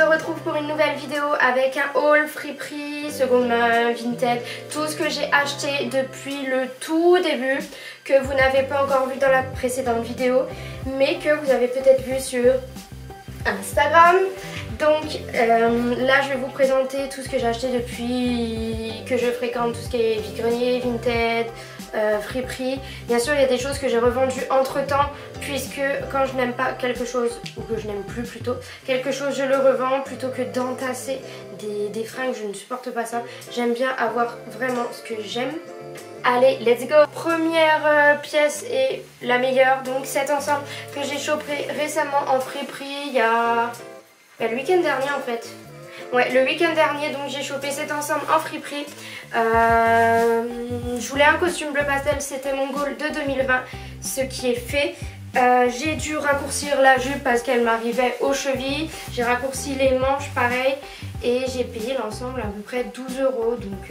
retrouve pour une nouvelle vidéo avec un haul friperie, seconde main, vintage, tout ce que j'ai acheté depuis le tout début, que vous n'avez pas encore vu dans la précédente vidéo, mais que vous avez peut-être vu sur Instagram. Donc là je vais vous présenter tout ce que j'ai acheté depuis que je fréquente tout ce qui est vide-grenier, vintage, friperie. Bien sûr il y a des choses que j'ai revendues entre temps, puisque quand je n'aime pas quelque chose, ou que je n'aime plus plutôt, quelque chose je le revends plutôt que d'entasser des fringues, je ne supporte pas ça. J'aime bien avoir vraiment ce que j'aime. Allez, let's go! Première pièce et la meilleure, donc cet ensemble que j'ai chopé récemment en friperie il y a... le week-end dernier en fait. Ouais, le week-end dernier, donc j'ai chopé cet ensemble en friperie. Je voulais un costume bleu pastel, c'était mon goal de 2020, ce qui est fait. J'ai dû raccourcir la jupe parce qu'elle m'arrivait aux chevilles. J'ai raccourci les manches pareil et j'ai payé l'ensemble à peu près 12 €. Donc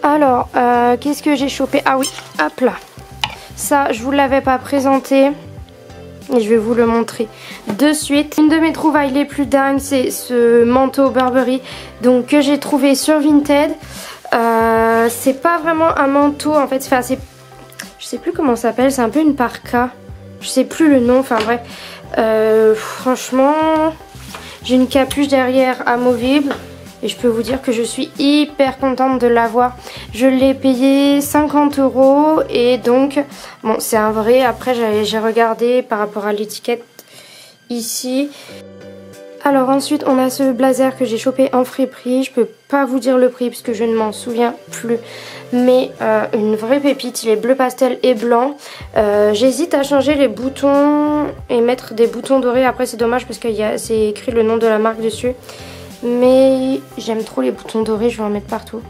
alors, qu'est-ce que j'ai chopé? Ah oui, hop là. Ça, je vous l'avais pas présenté. Et je vais vous le montrer de suite. Une de mes trouvailles les plus dingues, c'est ce manteau Burberry donc, que j'ai trouvé sur Vinted. C'est pas vraiment un manteau en fait. Enfin, je sais plus comment ça s'appelle. C'est un peu une parka. Je sais plus le nom. Enfin bref. Franchement, j'ai une capuche derrière amovible. Et je peux vous dire que je suis hyper contente de l'avoir. Je l'ai payé 50 € et donc, bon c'est un vrai, après j'ai regardé par rapport à l'étiquette ici. Alors ensuite on a ce blazer que j'ai chopé en friperie. Je peux pas vous dire le prix parce que je ne m'en souviens plus. Mais une vraie pépite, il est bleu pastel et blanc. J'hésite à changer les boutons et mettre des boutons dorés. Après c'est dommage parce que c'est écrit le nom de la marque dessus. Mais j'aime trop les boutons dorés, je vais en mettre partout.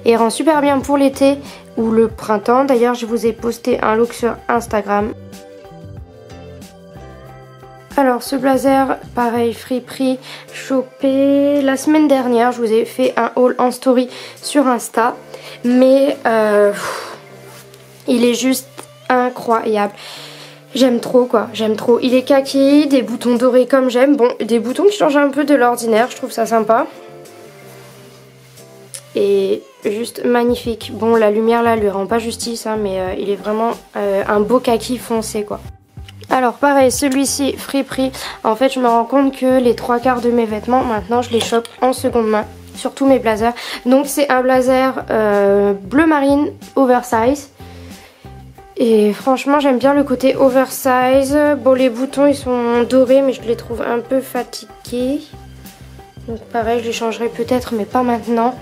Et il rend super bien pour l'été ou le printemps. D'ailleurs, je vous ai posté un look sur Instagram. Alors, ce blazer, pareil, friperie, chopé la semaine dernière. Je vous ai fait un haul en story sur Insta. Mais il est juste incroyable. J'aime trop quoi, j'aime trop. Il est kaki, des boutons dorés comme j'aime. Bon, des boutons qui changent un peu de l'ordinaire, je trouve ça sympa. Et juste magnifique. Bon, la lumière là lui rend pas justice, hein, mais il est vraiment un beau kaki foncé quoi. Alors pareil, celui-ci, friperie. En fait, je me rends compte que les 3/4 de mes vêtements, maintenant, je les chope en seconde main. Surtout mes blazers. Donc c'est un blazer bleu marine oversize. Et franchement j'aime bien le côté oversize. Bon les boutons ils sont dorés mais je les trouve un peu fatigués. Donc pareil je les changerai peut-être mais pas maintenant.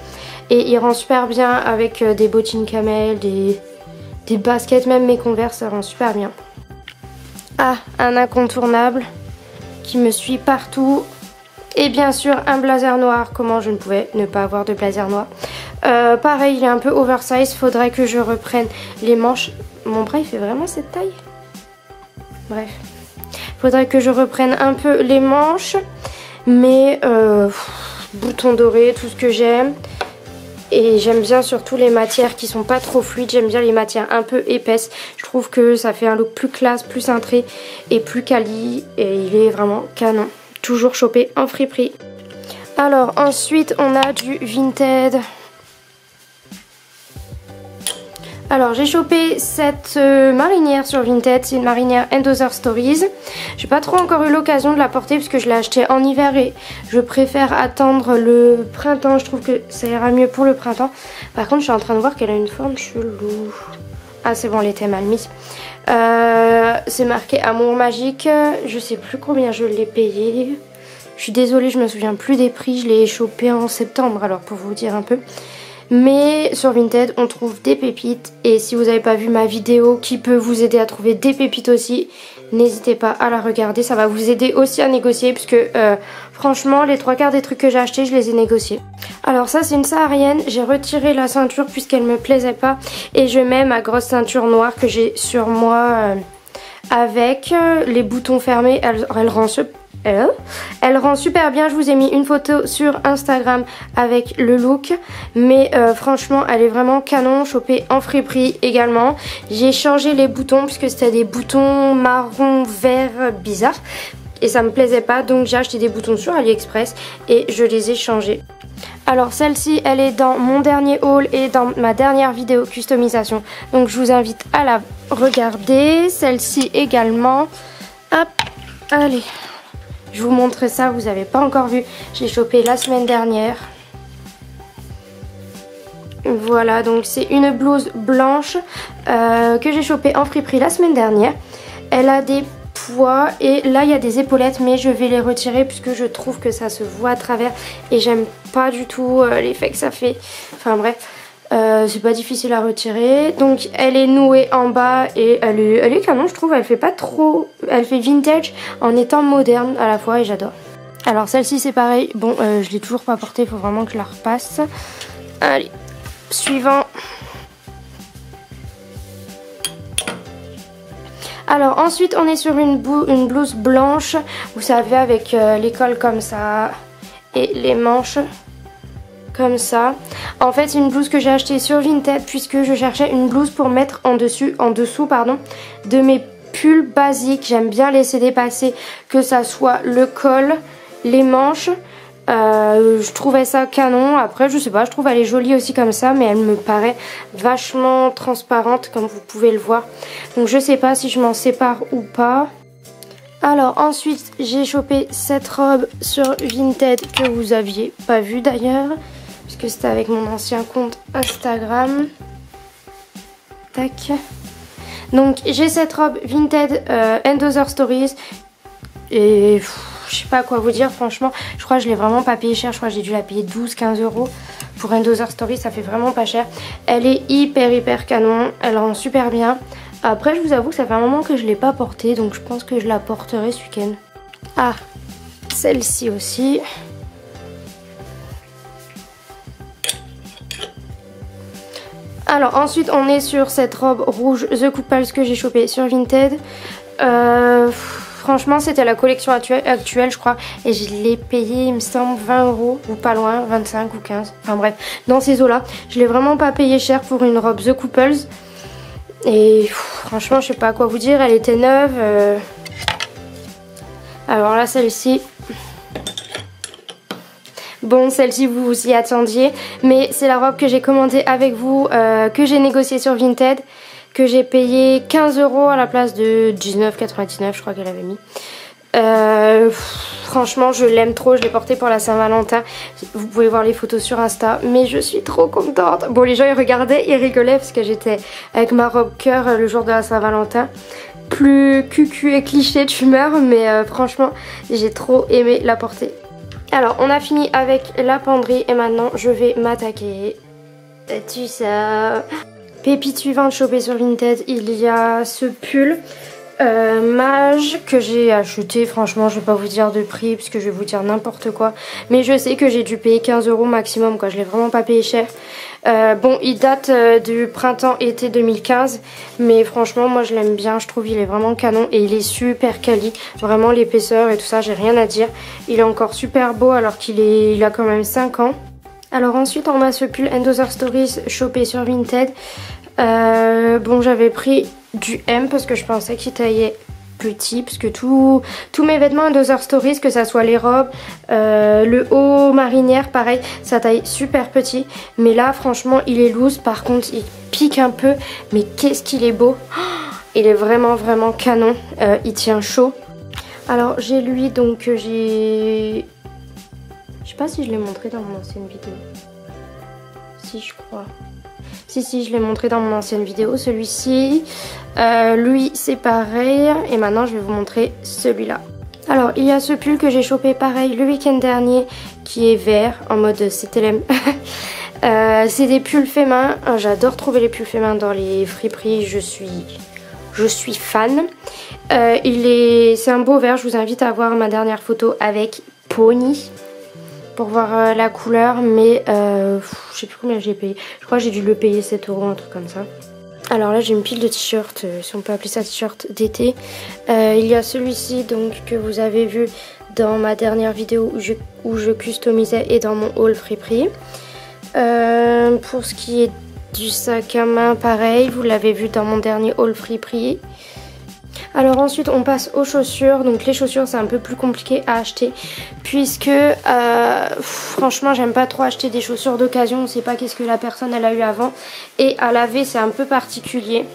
Et il rend super bien avec des bottines camel, des baskets, même mes Converse ça rend super bien. Ah, un incontournable qui me suit partout. Et bien sûr un blazer noir, comment je ne pouvais ne pas avoir de blazer noir. Pareil il est un peu oversize, faudrait que je reprenne les manches. Mon bras il fait vraiment cette taille. Bref, faudrait que je reprenne un peu les manches. Mais boutons dorés, tout ce que j'aime. Et j'aime bien surtout les matières qui sont pas trop fluides. J'aime bien les matières un peu épaisses. Je trouve que ça fait un look plus classe, plus cintré et plus quali. Et il est vraiment canon. Toujours chopé en friperie. Alors ensuite on a du Vinted. Alors j'ai chopé cette marinière sur Vinted, c'est une marinière And Other Stories. J'ai pas trop encore eu l'occasion de la porter parce que je l'ai achetée en hiver et je préfère attendre le printemps. Je trouve que ça ira mieux pour le printemps. Par contre je suis en train de voir qu'elle a une forme chelou. Ah c'est bon, elle était mal mise. C'est marqué Amour Magique, je sais plus combien je l'ai payé. Je suis désolée, je me souviens plus des prix, je l'ai chopé en septembre alors pour vous dire un peu. Mais sur Vinted on trouve des pépites et si vous n'avez pas vu ma vidéo qui peut vous aider à trouver des pépites aussi, n'hésitez pas à la regarder, ça va vous aider aussi à négocier puisque franchement les 3/4 des trucs que j'ai achetés je les ai négociés. Alors ça c'est une saharienne, j'ai retiré la ceinture puisqu'elle me plaisait pas et je mets ma grosse ceinture noire que j'ai sur moi avec les boutons fermés, elle rend Elle rend super bien, je vous ai mis une photo sur Instagram avec le look. Mais franchement elle est vraiment canon, chopée en friperie également. J'ai changé les boutons puisque c'était des boutons marron vert bizarres. Et ça me plaisait pas, donc j'ai acheté des boutons sur AliExpress et je les ai changés. Alors celle-ci elle est dans mon dernier haul et dans ma dernière vidéo customisation. Donc je vous invite à la regarder. Celle-ci également. Hop, allez. Je vous montre ça, vous n'avez pas encore vu. Je l'ai chopé la semaine dernière. Voilà, donc c'est une blouse blanche que j'ai chopée en friperie la semaine dernière. Elle a des poids et là il y a des épaulettes, mais je vais les retirer puisque je trouve que ça se voit à travers et j'aime pas du tout l'effet que ça fait. Enfin bref. C'est pas difficile à retirer. Donc elle est nouée en bas et elle est canon je trouve. Elle fait pas trop, elle fait vintage en étant moderne à la fois et j'adore. Alors celle-ci c'est pareil. Bon je l'ai toujours pas portée, il faut vraiment que je la repasse. Allez, suivant. Alors ensuite on est sur une blouse blanche. Vous savez avec les cols comme ça et les manches comme ça. En fait c'est une blouse que j'ai achetée sur Vinted puisque je cherchais une blouse pour mettre en dessous de mes pulls basiques. J'aime bien laisser dépasser, que ça soit le col, les manches. Je trouvais ça canon. Après je sais pas, je trouve elle est jolie aussi comme ça, mais elle me paraît vachement transparente comme vous pouvez le voir. Donc je sais pas si je m'en sépare ou pas. Alors ensuite j'ai chopé cette robe sur Vinted que vous aviez pas vue d'ailleurs, puisque c'était avec mon ancien compte Instagram. Tac. Donc j'ai cette robe Vinted Endother Stories et je sais pas quoi vous dire franchement. Je crois que je l'ai vraiment pas payé cher, je crois que j'ai dû la payer 12-15 € pour Endother Stories, ça fait vraiment pas cher. Elle est hyper canon, elle rend super bien. Après je vous avoue que ça fait un moment que je l'ai pas portée, donc je pense que je la porterai ce week-end. Ah, celle-ci aussi. Alors ensuite on est sur cette robe rouge The Couples que j'ai chopée sur Vinted. Franchement c'était la collection actuelle je crois, et je l'ai payé il me semble 20 € ou pas loin, 25 ou 15, enfin bref dans ces eaux là. Je l'ai vraiment pas payé cher pour une robe The Couples. Et franchement je sais pas quoi vous dire, elle était neuve. Alors là celle-ci, bon celle-ci vous vous y attendiez, mais c'est la robe que j'ai commandée avec vous, que j'ai négociée sur Vinted, que j'ai payé 15 € à la place de 19,99 je crois qu'elle avait mis. Franchement je l'aime trop, je l'ai portée pour la Saint-Valentin. Vous pouvez voir les photos sur Insta, mais je suis trop contente. Bon les gens ils regardaient, ils rigolaient parce que j'étais avec ma robe cœur le jour de la Saint-Valentin. Plus cucu et cliché de humeur, mais franchement j'ai trop aimé la porter. Alors on a fini avec la penderie et maintenant je vais m'attaquer à tout ça. Pépite suivante chopée sur Vinted, il y a ce pull mage que j'ai acheté. Franchement je vais pas vous dire de prix puisque je vais vous dire n'importe quoi, mais je sais que j'ai dû payer 15 € maximum quoi, je l'ai vraiment pas payé cher. Bon il date du printemps-été 2015, mais franchement moi je l'aime bien, je trouve il est vraiment canon et il est super quali, vraiment l'épaisseur et tout ça j'ai rien à dire. Il est encore super beau alors il a quand même 5 ans. Alors ensuite on a ce pull Endother Stories chopé sur Vinted. Bon j'avais pris du M parce que je pensais qu'il taillait petit, parce que tous mes vêtements Endother Stories, que ça soit les robes, le haut marinière pareil, ça taille super petit, mais là franchement il est loose, par contre il pique un peu, mais qu'est-ce qu'il est beau, il est vraiment canon, il tient chaud. Alors j'ai lui donc je sais pas si je l'ai montré dans mon ancienne vidéo, si je crois. Si, je l'ai montré dans mon ancienne vidéo, celui-ci. Lui, c'est pareil. Et maintenant, je vais vous montrer celui-là. Alors, il y a ce pull que j'ai chopé pareil le week-end dernier, qui est vert, en mode CTLM. C'est des pulls faits main. J'adore trouver les pulls faits main dans les friperies. Je suis fan. C'est un beau vert. Je vous invite à voir ma dernière photo avec Pony pour voir la couleur, mais je sais plus combien j'ai payé. Je crois que j'ai dû le payer 7 €, un truc comme ça. Alors là j'ai une pile de t-shirts, si on peut appeler ça t-shirt d'été. Il y a celui-ci donc que vous avez vu dans ma dernière vidéo où je customisais et dans mon haul Friperie. Pour ce qui est du sac à main, pareil, vous l'avez vu dans mon dernier haul Friperie. Alors ensuite on passe aux chaussures. Donc les chaussures c'est un peu plus compliqué à acheter puisque franchement j'aime pas trop acheter des chaussures d'occasion. On sait pas qu'est-ce que la personne elle a eu avant et à laver c'est un peu particulier.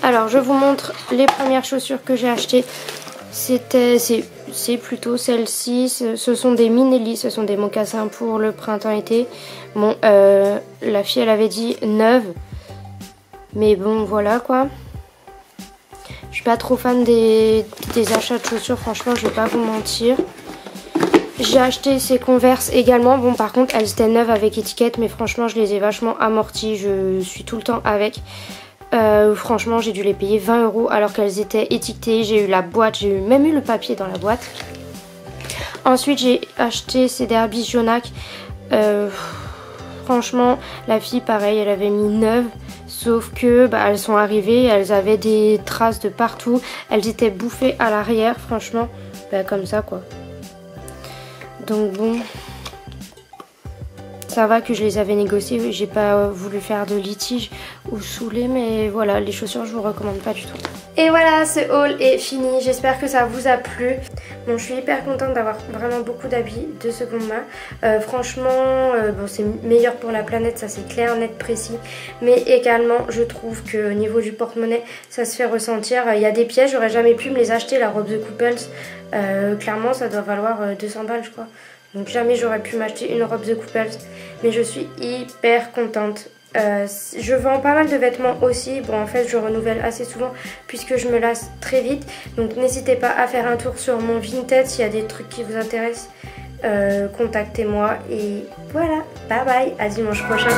Alors je vous montre les premières chaussures que j'ai achetées. C'est plutôt celle-ci. Ce sont des Minelli, ce sont des mocassins pour le printemps-été. Bon la fille elle avait dit neuve, mais bon voilà quoi. Je suis pas trop fan des achats de chaussures, franchement je vais pas vous mentir. J'ai acheté ces Converse également. Bon par contre elles étaient neuves avec étiquette, mais franchement je les ai vachement amorties. Je suis tout le temps avec. Franchement j'ai dû les payer 20 € alors qu'elles étaient étiquetées. J'ai eu la boîte, j'ai même eu le papier dans la boîte. Ensuite j'ai acheté ces Derby Jonac. Franchement la fille pareil elle avait mis 9. Sauf que elles sont arrivées, elles avaient des traces de partout. Elles étaient bouffées à l'arrière, franchement, comme ça quoi. Donc bon, ça va que je les avais négociées. J'ai pas voulu faire de litige ou saouler, mais voilà, les chaussures je vous recommande pas du tout. Et voilà, ce haul est fini. J'espère que ça vous a plu. Bon, je suis hyper contente d'avoir vraiment beaucoup d'habits de seconde main. Franchement, bon, c'est meilleur pour la planète, ça c'est clair, net, précis. Mais également, je trouve qu'au niveau du porte-monnaie, ça se fait ressentir. Il y a des pièces, j'aurais jamais pu me les acheter. La robe de Couples, clairement, ça doit valoir 200 balles, je crois. Donc jamais j'aurais pu m'acheter une robe de Couples. Mais je suis hyper contente. Je vends pas mal de vêtements aussi. Bon en fait je renouvelle assez souvent puisque je me lasse très vite. Donc n'hésitez pas à faire un tour sur mon Vinted s'il y a des trucs qui vous intéressent. Contactez-moi et voilà, bye bye, à dimanche prochain.